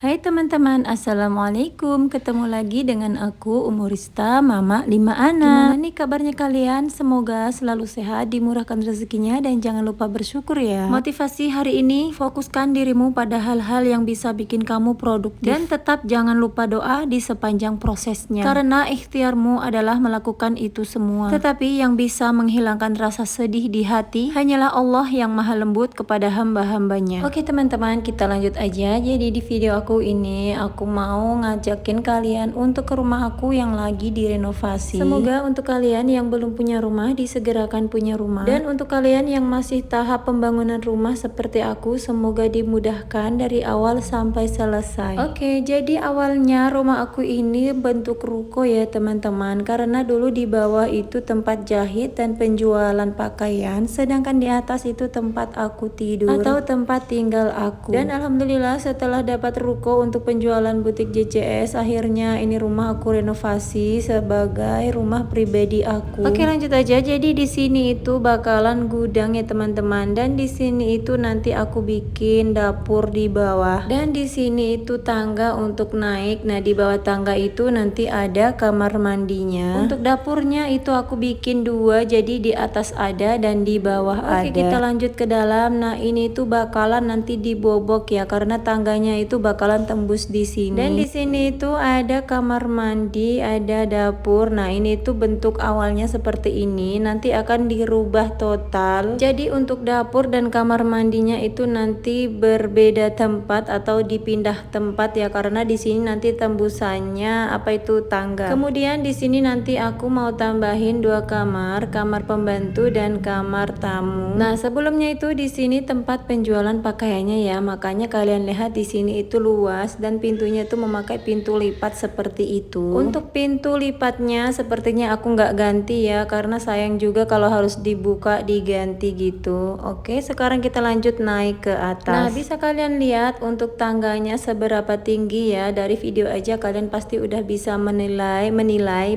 Hai teman-teman, assalamualaikum. Ketemu lagi dengan aku Umurista, mama 5 anak. Gimana nih kabarnya kalian? Semoga selalu sehat, dimurahkan rezekinya, dan jangan lupa bersyukur ya. Motivasi hari ini, fokuskan dirimu pada hal-hal yang bisa bikin kamu produktif, dan tetap jangan lupa doa di sepanjang prosesnya, karena ikhtiarmu adalah melakukan itu semua. Tetapi yang bisa menghilangkan rasa sedih di hati hanyalah Allah yang maha lembut kepada hamba-hambanya. Oke teman-teman, kita lanjut aja. Jadi di video aku ini aku mau ngajakin kalian untuk ke rumah aku yang lagi direnovasi. Semoga untuk kalian yang belum punya rumah disegerakan punya rumah, dan untuk kalian yang masih tahap pembangunan rumah seperti aku, semoga dimudahkan dari awal sampai selesai. Oke, jadi awalnya rumah aku ini bentuk ruko ya teman-teman, karena dulu di bawah itu tempat jahit dan penjualan pakaian, sedangkan di atas itu tempat aku tidur atau tempat tinggal aku. Dan alhamdulillah setelah dapat ruko untuk penjualan butik JCS, akhirnya ini rumah aku renovasi sebagai rumah pribadi aku. Oke, lanjut aja. Jadi di sini itu bakalan gudang ya teman-teman, dan di sini itu nanti aku bikin dapur di bawah, dan di sini itu tangga untuk naik. Nah, di bawah tangga itu nanti ada kamar mandinya. Untuk dapurnya itu aku bikin dua, jadi di atas ada dan di bawah ada. Oke, kita lanjut ke dalam. Nah, ini tuh bakalan nanti dibobok ya, karena tangganya itu bakalan tembus di sini. Dan di sini itu ada kamar mandi, ada dapur. Nah, ini tuh bentuk awalnya seperti ini, nanti akan dirubah total. Jadi untuk dapur dan kamar mandinya itu nanti berbeda tempat atau dipindah tempat ya, karena di sini nanti tembusannya apa itu tangga. Kemudian di sini nanti aku mau tambahin dua kamar, kamar pembantu dan kamar tamu. Nah, sebelumnya itu di sini tempat penjualan pakaiannya ya, makanya kalian lihat di sini itu luas dan pintunya tuh memakai pintu lipat seperti itu. Untuk pintu lipatnya sepertinya aku nggak ganti ya, karena sayang juga kalau harus dibuka diganti gitu. Oke, sekarang kita lanjut naik ke atas. Nah, bisa kalian lihat untuk tangganya seberapa tinggi ya. Dari video aja kalian pasti udah bisa menilai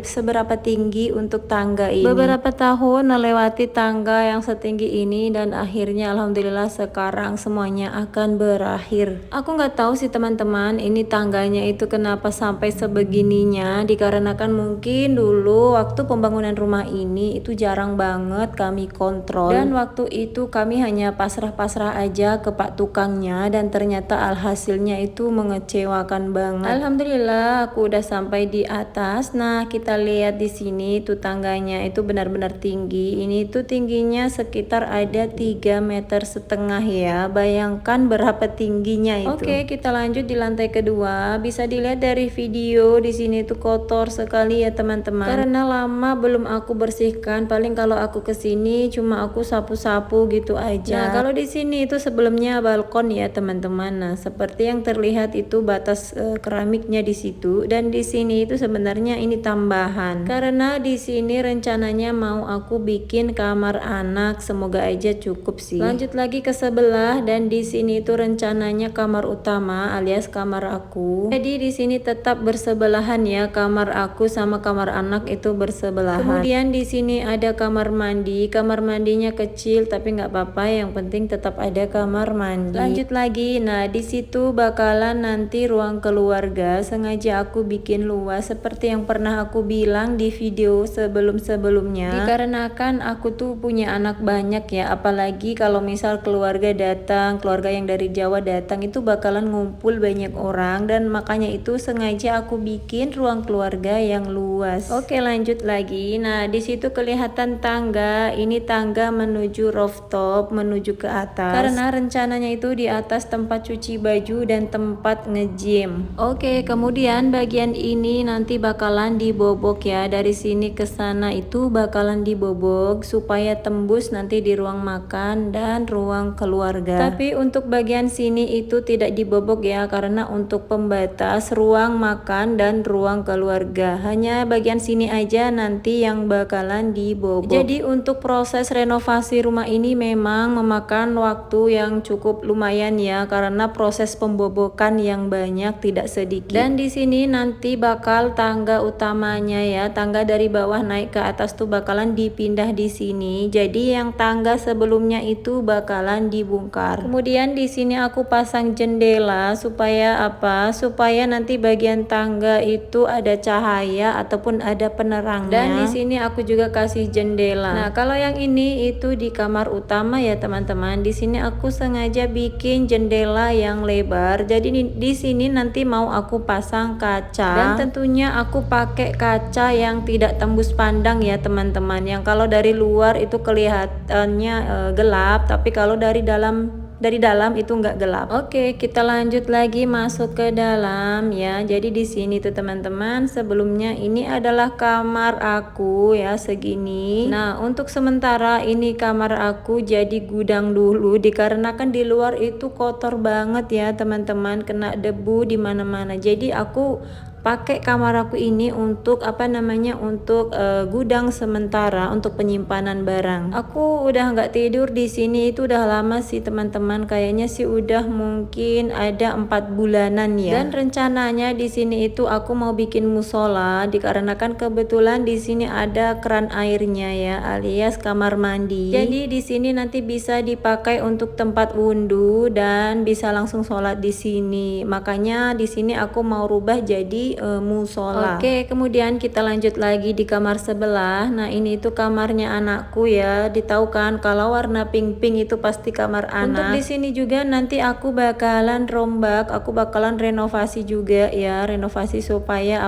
seberapa tinggi untuk tangga ini. Beberapa tahun melewati tangga yang setinggi ini, dan akhirnya alhamdulillah sekarang semuanya akan berakhir. Aku nggak tahu sih teman-teman, ini tangganya itu kenapa sampai sebegininya, dikarenakan mungkin dulu waktu pembangunan rumah ini itu jarang banget kami kontrol, dan waktu itu kami hanya pasrah-pasrah aja ke pak tukangnya, dan ternyata alhasilnya itu mengecewakan banget. Alhamdulillah aku udah sampai di atas. Nah, kita lihat di sini tuh tangganya itu benar-benar tinggi. Ini tuh tingginya sekitar ada 3,5 meter ya, bayangkan berapa tingginya itu. Oke, kita lanjut di lantai kedua. Bisa dilihat dari video di sini tuh kotor sekali ya teman-teman, karena lama belum aku bersihkan. Paling kalau aku kesini cuma aku sapu-sapu gitu aja. Nah, kalau di sini itu sebelumnya balkon ya teman-teman. Nah, seperti yang terlihat itu batas keramiknya di situ, dan di sini itu sebenarnya ini tambahan, karena di sini rencananya mau aku bikin kamar anak. Semoga aja cukup sih. Lanjut lagi ke sebelah, dan di sini itu rencananya kamar utama alias kamar aku. Jadi di sini tetap bersebelahan ya, kamar aku sama kamar anak itu bersebelahan. Kemudian di sini ada kamar mandi. Kamar mandinya kecil tapi nggak apa-apa, yang penting tetap ada kamar mandi. Lanjut lagi. Nah, di situ bakalan nanti ruang keluarga. Sengaja aku bikin luas seperti yang pernah aku bilang di video sebelum-sebelumnya, dikarenakan aku tuh punya anak banyak ya, apalagi kalau misal keluarga datang, keluarga yang dari Jawa datang, itu bakalan ngumpul banyak orang, dan makanya itu sengaja aku bikin ruang keluarga yang luas. Oke, lanjut lagi. Nah, di situ kelihatan tangga. Ini tangga menuju rooftop, menuju ke atas, karena rencananya itu di atas tempat cuci baju dan tempat nge-gym. Oke, kemudian bagian ini nanti bakalan dibobok ya. Dari sini ke sana itu bakalan dibobok supaya tembus nanti di ruang makan dan ruang keluarga. Tapi untuk bagian sini itu tidak dibobok ya, karena untuk pembatas ruang makan dan ruang keluarga. Hanya bagian sini aja nanti yang bakalan dibobok. Jadi untuk proses renovasi rumah ini memang memakan waktu yang cukup lumayan ya, karena proses pembobokan yang banyak tidak sedikit. Dan di sini nanti bakal tangga utamanya ya, tangga dari bawah naik ke atas tuh bakalan dipindah di sini. Jadi yang tangga sebelumnya itu bakalan dibongkar. Kemudian di sini aku pasang jendela supaya supaya apa? Supaya nanti bagian tangga itu ada cahaya ataupun ada penerangnya. Dan di sini aku juga kasih jendela. Nah, kalau yang ini itu di kamar utama ya teman-teman. Di sini aku sengaja bikin jendela yang lebar. Jadi di sini nanti mau aku pasang kaca. Dan tentunya aku pakai kaca yang tidak tembus pandang ya teman-teman. Yang kalau dari luar itu kelihatannya gelap, tapi kalau dari dalam itu enggak gelap. Oke, kita lanjut lagi masuk ke dalam ya. Jadi di sini tuh teman-teman, sebelumnya ini adalah kamar aku ya, segini. Nah, untuk sementara ini kamar aku jadi gudang dulu dikarenakan di luar itu kotor banget ya teman-teman, kena debu di mana-mana. Jadi aku pakai kamar aku ini untuk untuk gudang sementara untuk penyimpanan barang. Aku udah nggak tidur di sini itu udah lama sih teman-teman, kayaknya sih udah mungkin ada 4 bulanan ya. Dan rencananya di sini itu aku mau bikin musola dikarenakan kebetulan di sini ada keran airnya ya, alias kamar mandi. Jadi di sini nanti bisa dipakai untuk tempat wudhu dan bisa langsung sholat di sini. Makanya di sini aku mau rubah jadi musola. Oke, kemudian kita lanjut lagi di kamar sebelah. Nah, ini itu kamarnya anakku ya. Ditahu kan kalau warna pink-pink itu pasti kamar anak. Untuk di sini juga nanti aku bakalan rombak, aku bakalan renovasi juga ya, renovasi supaya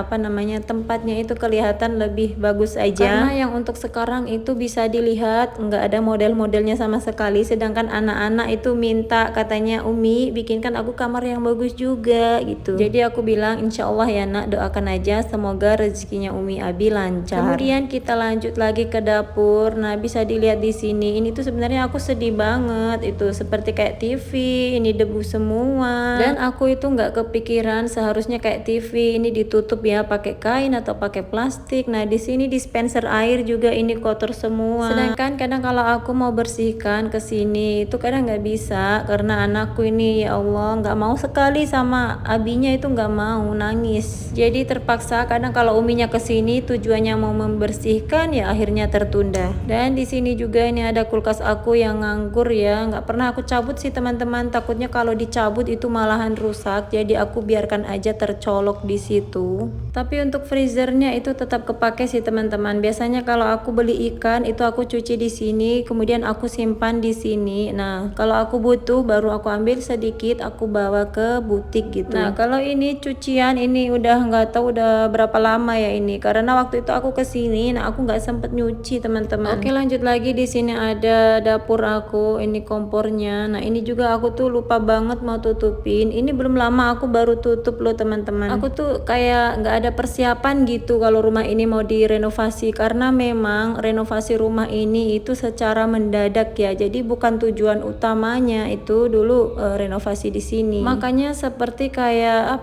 tempatnya itu kelihatan lebih bagus aja. Karena yang untuk sekarang itu bisa dilihat nggak ada model-modelnya sama sekali, sedangkan anak-anak itu minta katanya, Umi bikinkan aku kamar yang bagus juga gitu. Jadi aku bilang insya Allah ya nak, doakan aja semoga rezekinya Umi Abi lancar. Kemudian kita lanjut lagi ke dapur. Nah, bisa dilihat di sini. Ini tuh sebenarnya aku sedih banget, itu seperti kayak TV, ini debu semua. Dan aku itu nggak kepikiran seharusnya kayak TV ini ditutup ya pakai kain atau pakai plastik. Nah, di sini dispenser air juga ini kotor semua. Sedangkan kadang kalau aku mau bersihkan ke sini itu kadang nggak bisa karena anakku ini ya Allah nggak mau sekali sama abinya, itu nggak mau, nangis. Jadi terpaksa kadang kalau uminya kesini tujuannya mau membersihkan ya akhirnya tertunda. Dan di sini juga ini ada kulkas aku yang nganggur ya, nggak pernah aku cabut sih teman-teman, takutnya kalau dicabut itu malahan rusak, jadi aku biarkan aja tercolok di situ. Tapi untuk freezernya itu tetap kepake sih teman-teman. Biasanya kalau aku beli ikan itu aku cuci di sini, kemudian aku simpan di sini. Nah, kalau aku butuh baru aku ambil sedikit aku bawa ke butik gitu. Nah, kalau ini cucian ini udah nggak tahu udah berapa lama ya ini, karena waktu itu aku kesini, nah aku nggak sempet nyuci teman-teman. Oke, lanjut lagi. Di sini ada dapur aku, ini kompornya. Nah, ini juga aku tuh lupa banget mau tutupin. Ini belum lama aku baru tutup loh teman-teman. Aku tuh kayak nggak ada persiapan gitu kalau rumah ini mau direnovasi, karena memang renovasi rumah ini itu secara mendadak ya. Jadi bukan tujuan utamanya itu dulu renovasi di sini. Makanya seperti kayak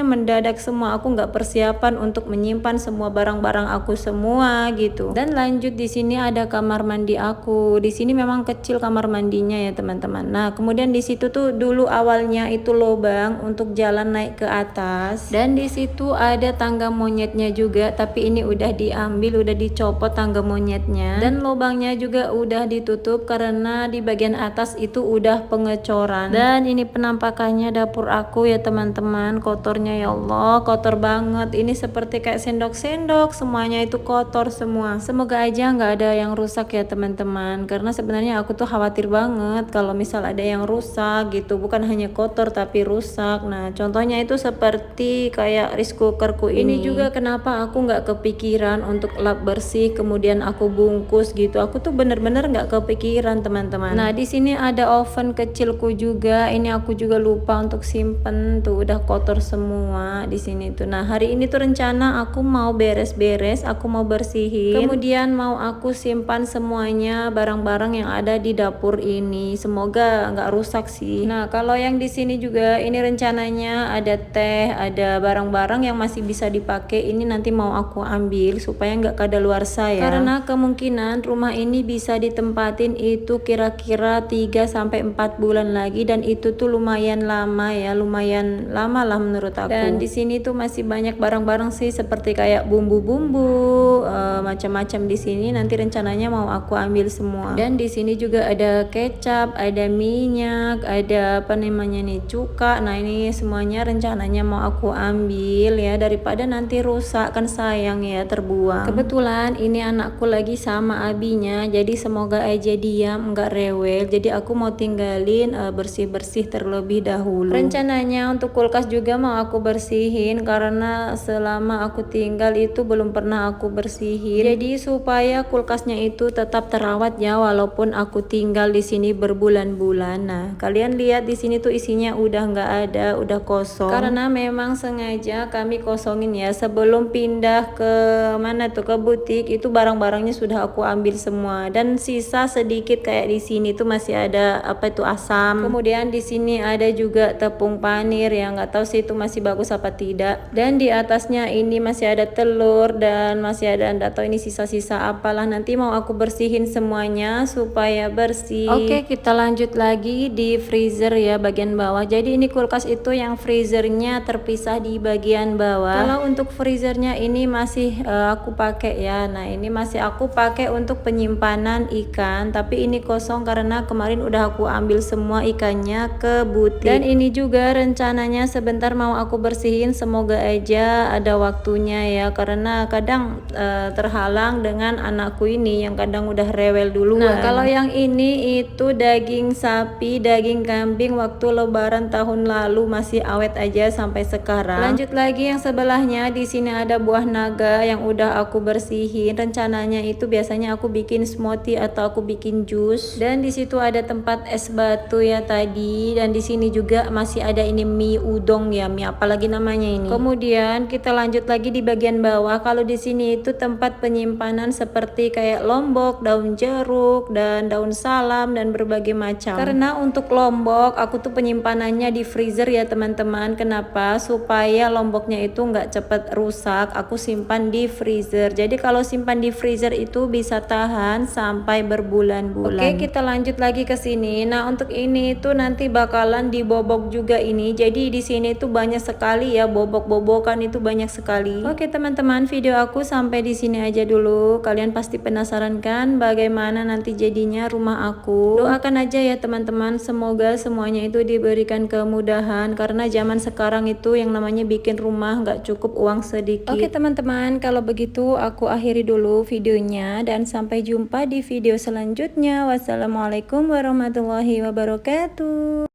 mendadak semua. Aku nggak persiapan untuk menyimpan semua barang-barang aku semua gitu. Dan lanjut di sini ada kamar mandi aku. Di sini memang kecil kamar mandinya ya teman-teman. Nah, kemudian di situ tuh dulu awalnya itu lubang untuk jalan naik ke atas. Dan di situ ada tangga monyetnya juga, tapi ini udah diambil, udah dicopot tangga monyetnya. Dan lubangnya juga udah ditutup karena di bagian atas itu udah pengecoran. Dan ini penampakannya dapur aku ya teman-teman. Kotornya ya Allah, kotor banget. Ini seperti kayak sendok-sendok, semuanya itu kotor semua. Semoga aja nggak ada yang rusak ya teman-teman, karena sebenarnya aku tuh khawatir banget kalau misal ada yang rusak gitu, bukan hanya kotor tapi rusak. Nah, contohnya itu seperti kayak rice cookerku ini juga kenapa aku nggak kepikiran untuk lap bersih kemudian aku bungkus gitu. Aku tuh bener-bener nggak kepikiran teman-teman. Nah, di sini ada oven kecilku juga, ini aku juga lupa untuk simpen, tuh udah kotor semua di sini tuh. Nah, hari ini tuh rencana aku mau beres-beres, aku mau bersihin, kemudian mau aku simpan semuanya barang-barang yang ada di dapur ini. Semoga nggak rusak sih. Nah, kalau yang di sini juga ini rencananya ada teh, ada barang-barang yang masih bisa dipakai. Ini nanti mau aku ambil supaya nggak kadaluarsa ya. Karena kemungkinan rumah ini bisa ditempatin itu kira-kira 3-4 bulan lagi, dan itu tuh lumayan lama ya, lumayan lama lah menurut aku. Dan di sini tuh tuh masih banyak barang-barang sih, seperti kayak bumbu-bumbu, macam-macam di sini. Nanti rencananya mau aku ambil semua. Dan di sini juga ada kecap, ada minyak, ada apa namanya nih, cuka. Nah ini semuanya rencananya mau aku ambil ya, daripada nanti rusak kan sayang ya terbuang. Kebetulan ini anakku lagi sama abinya, jadi semoga aja diam nggak rewel. Jadi aku mau tinggalin bersih-bersih terlebih dahulu. Rencananya untuk kulkas juga mau aku bersihin, karena selama aku tinggal itu belum pernah aku bersihin. Jadi supaya kulkasnya itu tetap terawat ya, walaupun aku tinggal di sini berbulan-bulan. Nah kalian lihat di sini tuh isinya udah nggak ada, udah kosong. Karena memang sengaja kami kosongin ya, sebelum pindah ke mana tuh, ke butik itu barang-barangnya sudah aku ambil semua. Dan sisa sedikit kayak di sini tuh masih ada apa itu, asam. Kemudian di sini ada juga tepung panir yang nggak tahu sih itu masih bagus apa tidak. Dan di atasnya ini masih ada telur dan masih ada, nggak tahu ini sisa-sisa apalah. Nanti mau aku bersihin semuanya supaya bersih. Oke, kita lanjut lagi di freezer ya, bagian bawah. Jadi ini kulkas itu yang freezernya terpisah di bagian bawah. Kalau untuk freezernya ini masih aku pakai ya. Nah ini masih aku pakai untuk penyimpanan ikan, tapi ini kosong karena kemarin udah aku ambil semua ikannya ke butik. Dan ini juga rencananya sebentar mau aku bersihin, semoga aja ada waktunya ya, karena kadang terhalang dengan anakku ini yang kadang udah rewel duluan. Nah kalau yang ini itu daging sapi, daging kambing waktu lebaran tahun lalu, masih awet aja sampai sekarang. Lanjut lagi yang sebelahnya, di sini ada buah naga yang udah aku bersihin. Rencananya itu biasanya aku bikin smoothie atau aku bikin jus. Dan di situ ada tempat es batu ya tadi, dan di sini juga masih ada ini mie udong ya, mie apalagi namanya ini. Kemudian kita lanjut lagi di bagian bawah. Kalau di sini itu tempat penyimpanan seperti kayak lombok, daun jeruk, dan daun salam dan berbagai macam. Karena untuk lombok aku tuh penyimpanannya di freezer ya teman-teman. Kenapa? Supaya lomboknya itu nggak cepet rusak. Aku simpan di freezer. Jadi kalau simpan di freezer itu bisa tahan sampai berbulan-bulan. Oke, kita lanjut lagi ke sini. Nah untuk ini itu nanti bakalan dibobok juga ini. Jadi di sini tuh banyak sekali ya, bobok-bobokan itu banyak sekali. Oke teman-teman, video aku sampai di sini aja dulu. Kalian pasti penasaran kan bagaimana nanti jadinya rumah aku. Doakan aja ya teman-teman, semoga semuanya itu diberikan kemudahan, karena zaman sekarang itu yang namanya bikin rumah nggak cukup uang sedikit. Oke teman-teman, kalau begitu aku akhiri dulu videonya dan sampai jumpa di video selanjutnya. Wassalamualaikum warahmatullahi wabarakatuh.